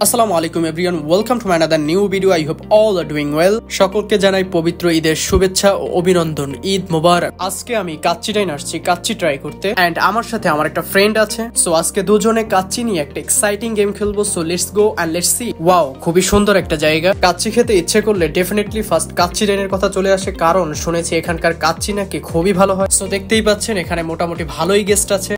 আসসালামু আলাইকুম everyone, welcome to my another new video. I hope all are doing well. সকলকে জানাই পবিত্র ঈদের শুভেচ্ছা ও অভিনন্দন। ঈদ মোবারক। আজকে আমি কাচ্চি ডাইন আসছি কাচ্চি ট্রাই করতে, এন্ড আমার সাথে আমার একটা ফ্রেন্ড আছে। সো আজকে দুজনে কাচ্চি নিয়ে একটা এক্সাইটিং গেম খেলবো। So let's go and let's see. Wow, খুবই সুন্দর একটা জায়গা। কাচ্চি খেতে ইচ্ছে করলে ডেফিনেটলি ফার্স্ট কাচ্চি ডাইনের কথা চলে আসে, কারণ শুনেছি এখানকার কাচ্চি নাকি খুবই ভালো হয়। সো দেখতেই পাচ্ছেন এখানে মোটামুটি ভালোই গেস্ট আছে।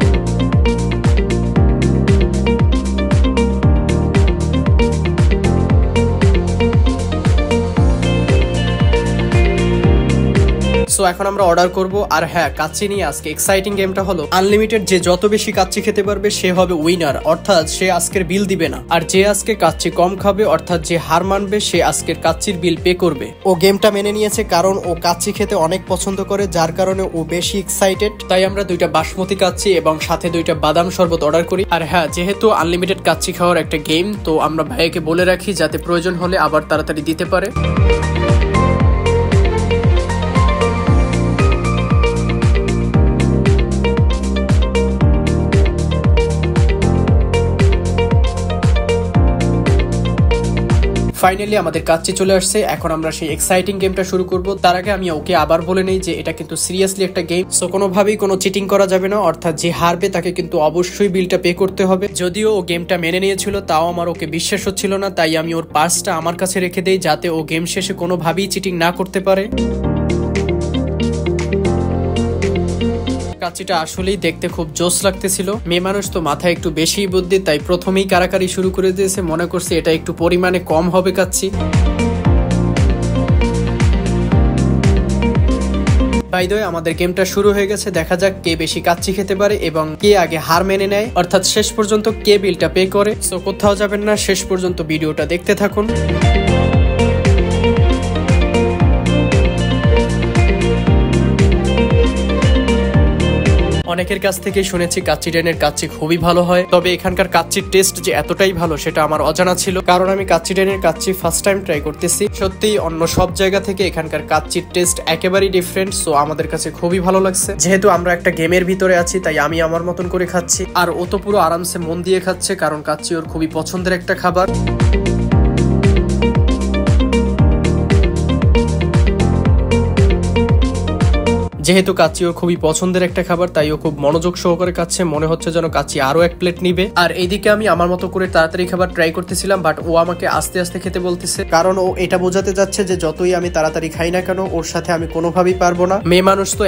সো এখন আমরা অর্ডার করব। আর হ্যাঁ, কাচ্চি নিয়ে আজকে এক্সাইটিং গেমটা হলো আনলিমিটেড। যে যত বেশি কাচ্চি খেতে পারবে সে হবে উইনার, অর্থাৎ সে আজকের বিল দিবে না। আর যে আজকে কাচ্চি কম খাবে, অর্থাৎ যে হার মানবে, সে আজকের কাচ্চির বিল পে করবে। ও গেমটা মেনে নিয়েছে কারণ ও কাচ্চি খেতে অনেক পছন্দ করে, যার কারণে ও বেশি এক্সাইটেড। তাই আমরা দুইটা বাসমতি কাচ্চি এবং সাথে দুইটা বাদাম শরবত অর্ডার করি। আর হ্যাঁ, যেহেতু আনলিমিটেড কাচ্চি খাওয়ার একটা গেম, তো আমরা ভাইয়াকে বলে রাখি যাতে প্রয়োজন হলে আবার তাড়াতাড়ি দিতে পারে। ফাইনালি আমাদের কাচ্চি চলে আসছে। এখন আমরা সেই এক্সাইটিং গেমটা শুরু করব। তার আগে আমি ওকে আবার বলে নেই যে এটা কিন্তু সিরিয়াসলি একটা গেম। সো কোনোভাবেই কোনো চিটিং করা যাবে না, অর্থাৎ যে হারবে তাকে কিন্তু অবশ্যই বিলটা পে করতে হবে। যদিও ও গেমটা মেনে নিয়েছিল, তাও আমার ওকে বিশ্বাস হচ্ছিল না। তাই আমি ওর পার্সটা আমার কাছে রেখে দেই, যাতে ও গেম শেষে কোনোভাবেই চিটিং না করতে পারে। কাচ্চিটা আসলেই দেখতে খুব জোস লাগতেছিল। মেয়ে মানুষ তো মাথায় একটু বেশি বুদ্ধি, তাই প্রথমেই কারাকারি শুরু করে দিয়েছে। মনে করছে এটা একটু পরিমাণে কম হবে কাচ্চি। বাই দ্য ওয়ে, আমাদের গেমটা শুরু হয়ে গেছে। দেখা যাক কে বেশি কাচ্চি খেতে পারে এবং কে আগে হার মেনে নেয়, অর্থাৎ শেষ পর্যন্ত কে বিলটা পে করে। সো কোথাও যাবেন না, শেষ পর্যন্ত ভিডিওটা দেখতে থাকুন। অনেকের কাছ থেকে শুনেছি কাচ্চি ডাইনের কাচ্চি খুবই ভালো হয়, তবে এখানকার কাচ্চির টেস্ট যে এতটাই ভালো সেটা আমার অজানা ছিল, কারণ আমি কাচ্চি ডাইনের কাচ্চি ফার্স্ট টাইম ট্রাই করতেছি। সত্যিই অন্য সব জায়গা থেকে এখানকার কাচ্চির টেস্ট একেবারেই ডিফারেন্ট। সো আমাদের কাছে খুবই ভালো লাগছে। যেহেতু আমরা একটা গেমের ভিতরে আছি, তাই আমি আমার মতন করে খাচ্ছি, আর ও তো পুরো আরামসে মন দিয়ে খাচ্ছে, কারণ কাচ্চি ওর খুবই পছন্দের একটা খাবার। যেহেতু কাচ্চি ওর খুবই পছন্দের একটা খাবার, তাই ও খুব মনোযোগ সহকারে খাচ্ছে। মনে হচ্ছে যেন কাচ্চি আরো এক প্লেট নিবে। আর এইদিকে আমি আমার মতো করে তাড়াতাড়ি খাবার ট্রাই করতেছিলাম, বাট ও আমাকে আস্তে আস্তে খেতে বলতেছে, কারণ ও এটা বোঝাতে যাচ্ছে যে যতই আমি তাড়াতাড়ি খাই না কেন, ওর সাথে আমি কোনোভাবেই পারবো না। মেয়ে মানুষ তো